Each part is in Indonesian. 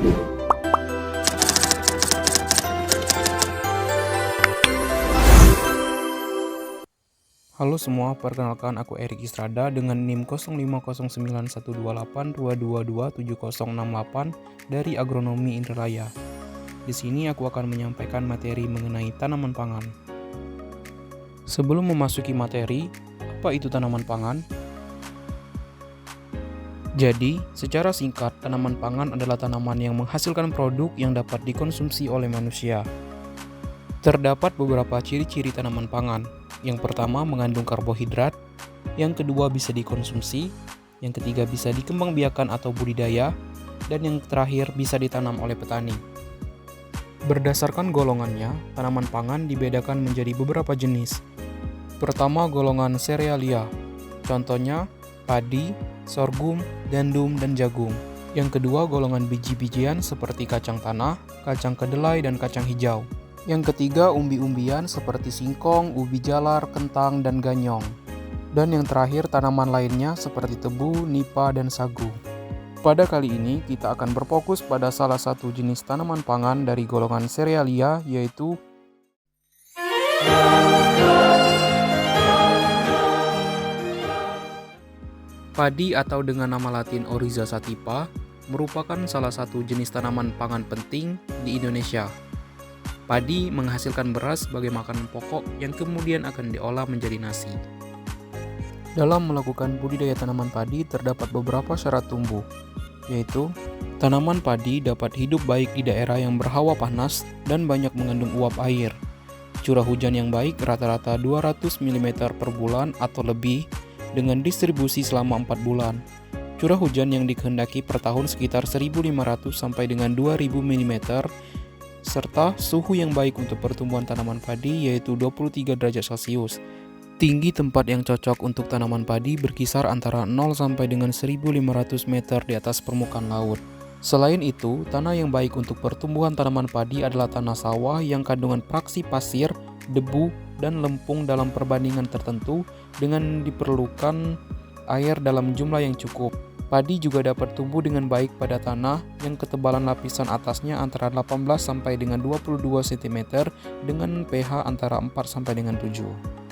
Halo semua, perkenalkan aku Erik Istrada dengan NIM 05091282227068 dari Agronomi Indralaya. Di sini aku akan menyampaikan materi mengenai tanaman pangan. Sebelum memasuki materi, apa itu tanaman pangan? Jadi, secara singkat, tanaman pangan adalah tanaman yang menghasilkan produk yang dapat dikonsumsi oleh manusia. Terdapat beberapa ciri-ciri tanaman pangan. Yang pertama, mengandung karbohidrat. Yang kedua, bisa dikonsumsi. Yang ketiga, bisa dikembangbiakan atau budidaya. Dan yang terakhir, bisa ditanam oleh petani. Berdasarkan golongannya, tanaman pangan dibedakan menjadi beberapa jenis. Pertama, golongan serealia. Contohnya, padi, sorghum, gandum, dan jagung. Yang kedua, golongan biji-bijian seperti kacang tanah, kacang kedelai, dan kacang hijau. Yang ketiga, umbi-umbian seperti singkong, ubi jalar, kentang, dan ganyong. Dan yang terakhir, tanaman lainnya seperti tebu, nipa, dan sagu. Pada kali ini, kita akan berfokus pada salah satu jenis tanaman pangan dari golongan serealia, yaitu padi atau dengan nama latin Oryza sativa, merupakan salah satu jenis tanaman pangan penting di Indonesia. Padi menghasilkan beras sebagai makanan pokok yang kemudian akan diolah menjadi nasi. Dalam melakukan budidaya tanaman padi terdapat beberapa syarat tumbuh, yaitu tanaman padi dapat hidup baik di daerah yang berhawa panas dan banyak mengandung uap air. Curah hujan yang baik rata-rata 200 mm per bulan atau lebih dengan distribusi selama 4 bulan. Curah hujan yang dikehendaki per tahun sekitar 1.500 sampai dengan 2.000 mm serta suhu yang baik untuk pertumbuhan tanaman padi yaitu 23 derajat Celcius. Tinggi tempat yang cocok untuk tanaman padi berkisar antara 0 sampai dengan 1.500 meter di atas permukaan laut. Selain itu, tanah yang baik untuk pertumbuhan tanaman padi adalah tanah sawah yang kandungan fraksi pasir, debu, dan lempung dalam perbandingan tertentu dengan diperlukan air dalam jumlah yang cukup. Padi juga dapat tumbuh dengan baik pada tanah yang ketebalan lapisan atasnya antara 18 sampai dengan 22 cm dengan pH antara 4 sampai dengan 7.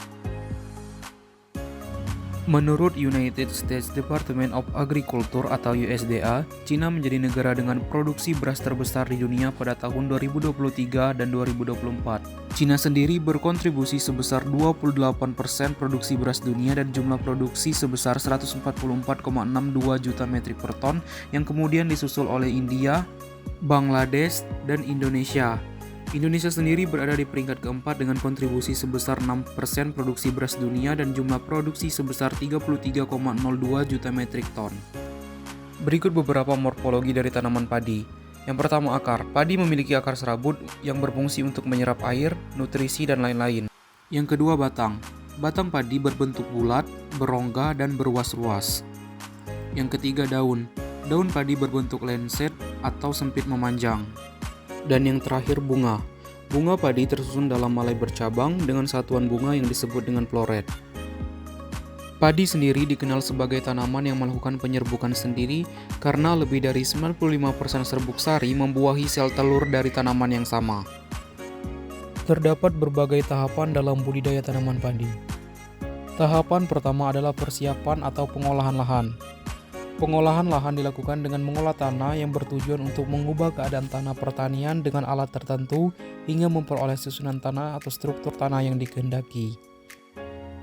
Menurut United States Department of Agriculture atau USDA, Cina menjadi negara dengan produksi beras terbesar di dunia pada tahun 2023 dan 2024. Cina sendiri berkontribusi sebesar 28% produksi beras dunia dan jumlah produksi sebesar 144,62 juta metrik per ton yang kemudian disusul oleh India, Bangladesh, dan Indonesia. Indonesia sendiri berada di peringkat keempat dengan kontribusi sebesar 6% produksi beras dunia dan jumlah produksi sebesar 33,02 juta metrik ton. Berikut beberapa morfologi dari tanaman padi. Yang pertama, akar. Padi memiliki akar serabut yang berfungsi untuk menyerap air, nutrisi, dan lain-lain. Yang kedua, batang. Batang padi berbentuk bulat, berongga, dan beruas-ruas. Yang ketiga, daun. Daun padi berbentuk lenset atau sempit memanjang. Dan yang terakhir, bunga. Bunga padi tersusun dalam malai bercabang dengan satuan bunga yang disebut dengan floret. Padi sendiri dikenal sebagai tanaman yang melakukan penyerbukan sendiri karena lebih dari 95% serbuk sari membuahi sel telur dari tanaman yang sama. Terdapat berbagai tahapan dalam budidaya tanaman padi. Tahapan pertama adalah persiapan atau pengolahan lahan. Pengolahan lahan dilakukan dengan mengolah tanah yang bertujuan untuk mengubah keadaan tanah pertanian dengan alat tertentu hingga memperoleh susunan tanah atau struktur tanah yang dikehendaki.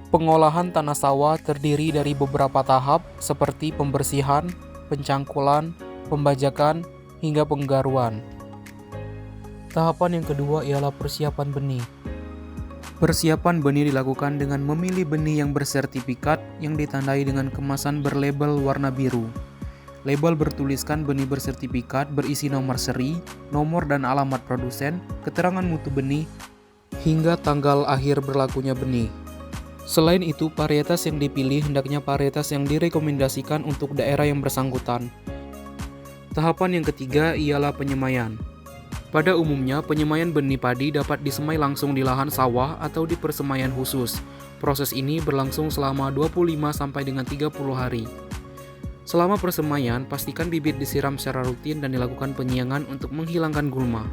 Pengolahan tanah sawah terdiri dari beberapa tahap seperti pembersihan, pencangkulan, pembajakan, hingga penggaruan. Tahapan yang kedua ialah persiapan benih. Persiapan benih dilakukan dengan memilih benih yang bersertifikat yang ditandai dengan kemasan berlabel warna biru. Label bertuliskan benih bersertifikat berisi nomor seri, nomor dan alamat produsen, keterangan mutu benih, hingga tanggal akhir berlakunya benih. Selain itu, varietas yang dipilih hendaknya varietas yang direkomendasikan untuk daerah yang bersangkutan. Tahapan yang ketiga ialah penyemaian. Pada umumnya, penyemaian benih padi dapat disemai langsung di lahan sawah atau di persemaian khusus. Proses ini berlangsung selama 25 sampai dengan 30 hari. Selama persemaian, pastikan bibit disiram secara rutin dan dilakukan penyiangan untuk menghilangkan gulma.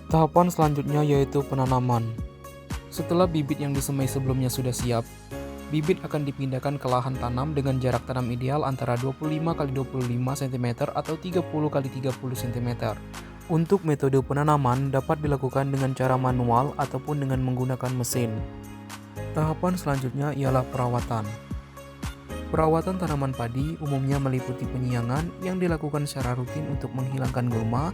Tahapan selanjutnya yaitu penanaman. Setelah bibit yang disemai sebelumnya sudah siap, bibit akan dipindahkan ke lahan tanam dengan jarak tanam ideal antara 25 x 25 cm atau 30 x 30 cm. Untuk metode penanaman dapat dilakukan dengan cara manual ataupun dengan menggunakan mesin. Tahapan selanjutnya ialah perawatan. Perawatan tanaman padi umumnya meliputi penyiangan yang dilakukan secara rutin untuk menghilangkan gulma,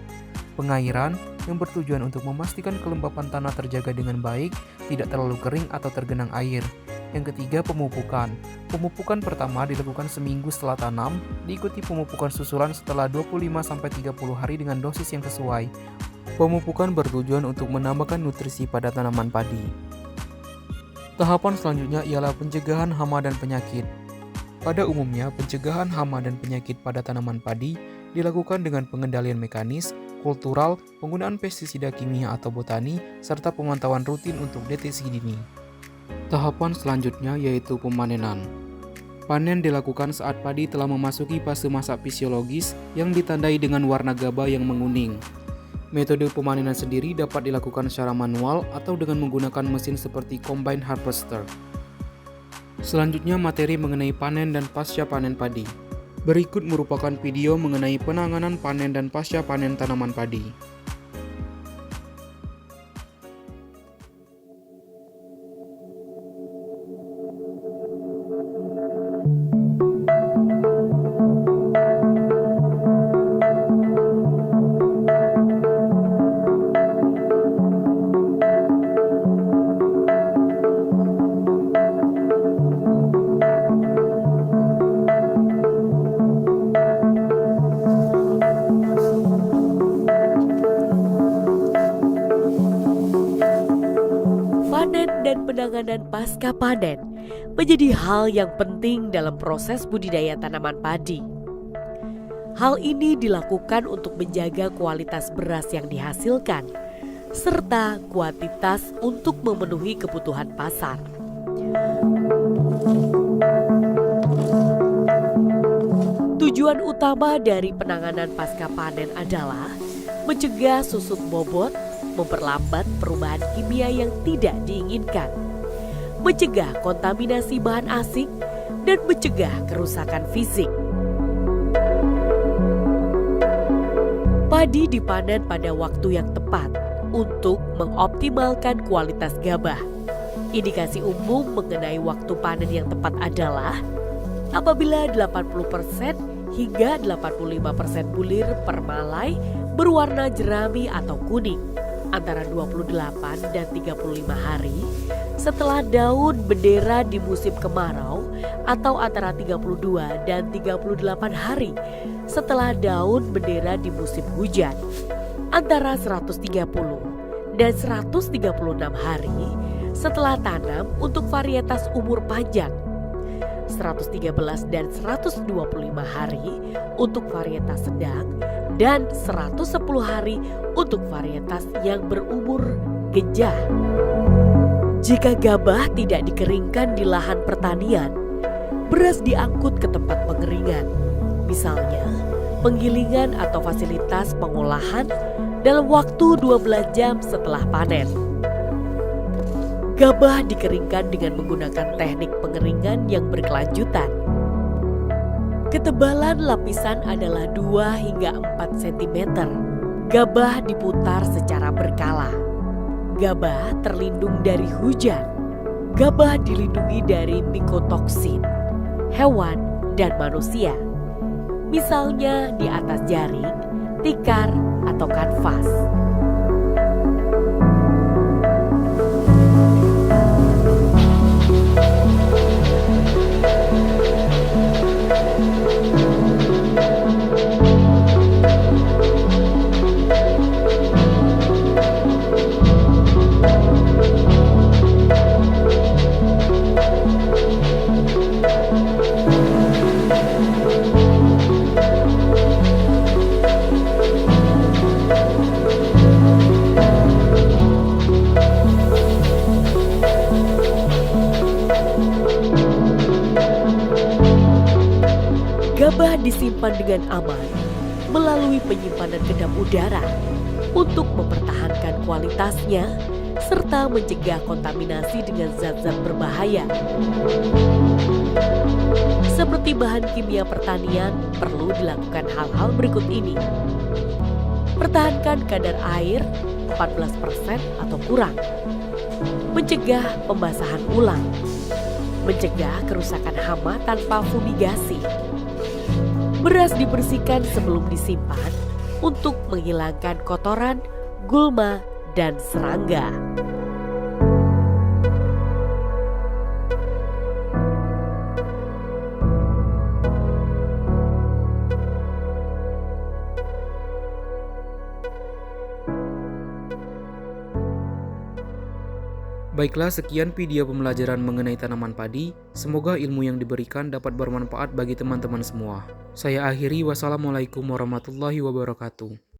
pengairan yang bertujuan untuk memastikan kelembapan tanah terjaga dengan baik, tidak terlalu kering atau tergenang air. Yang ketiga, pemupukan. Pemupukan pertama dilakukan seminggu setelah tanam, diikuti pemupukan susulan setelah 25-30 hari dengan dosis yang sesuai. Pemupukan bertujuan untuk menambahkan nutrisi pada tanaman padi. Tahapan selanjutnya ialah pencegahan hama dan penyakit. Pada umumnya, pencegahan hama dan penyakit pada tanaman padi dilakukan dengan pengendalian mekanis, kultural, penggunaan pestisida kimia atau botani, serta pemantauan rutin untuk deteksi dini. Tahapan selanjutnya yaitu pemanenan. Panen dilakukan saat padi telah memasuki fase masa fisiologis yang ditandai dengan warna gabah yang menguning. Metode pemanenan sendiri dapat dilakukan secara manual atau dengan menggunakan mesin seperti combine harvester. Selanjutnya materi mengenai panen dan pasca panen padi. Berikut merupakan video mengenai penanganan panen dan pasca panen tanaman padi. Panen dan penanganan pasca panen menjadi hal yang penting dalam proses budidaya tanaman padi. Hal ini dilakukan untuk menjaga kualitas beras yang dihasilkan, serta kuantitas untuk memenuhi kebutuhan pasar. Tujuan utama dari penanganan pasca panen adalah mencegah susut bobot, memperlambat perubahan kimia yang tidak diinginkan, mencegah kontaminasi bahan asing, dan mencegah kerusakan fisik. Padi dipanen pada waktu yang tepat untuk mengoptimalkan kualitas gabah. Indikasi umum mengenai waktu panen yang tepat adalah apabila 80% hingga 85% bulir permalai berwarna jerami atau kuning antara 28 dan 35 hari setelah daun bendera di musim kemarau atau antara 32 dan 38 hari setelah daun bendera di musim hujan, antara 130 dan 136 hari setelah tanam untuk varietas umur panjang, 113 dan 125 hari untuk varietas sedang, dan 110 hari untuk varietas yang berumur gejah. Jika gabah tidak dikeringkan di lahan pertanian, beras diangkut ke tempat pengeringan, misalnya penggilingan atau fasilitas pengolahan dalam waktu 12 jam setelah panen. Gabah dikeringkan dengan menggunakan teknik pengeringan yang berkelanjutan. Ketebalan lapisan adalah 2 hingga 4 cm. Gabah diputar secara berkala. Gabah terlindung dari hujan. Gabah dilindungi dari mikotoksin, hewan dan manusia. Misalnya di atas jaring, tikar, atau kanvas. disimpan dengan aman melalui penyimpanan kedap udara untuk mempertahankan kualitasnya serta mencegah kontaminasi dengan zat-zat berbahaya. Seperti bahan kimia pertanian, perlu dilakukan hal-hal berikut ini. Pertahankan kadar air 14% atau kurang. Mencegah pembasahan ulang. Mencegah kerusakan hama tanpa fumigasi. Beras dibersihkan sebelum disimpan untuk menghilangkan kotoran, gulma, dan serangga. Baiklah, sekian video pembelajaran mengenai tanaman padi. Semoga ilmu yang diberikan dapat bermanfaat bagi teman-teman semua. Saya akhiri, wassalamualaikum warahmatullahi wabarakatuh.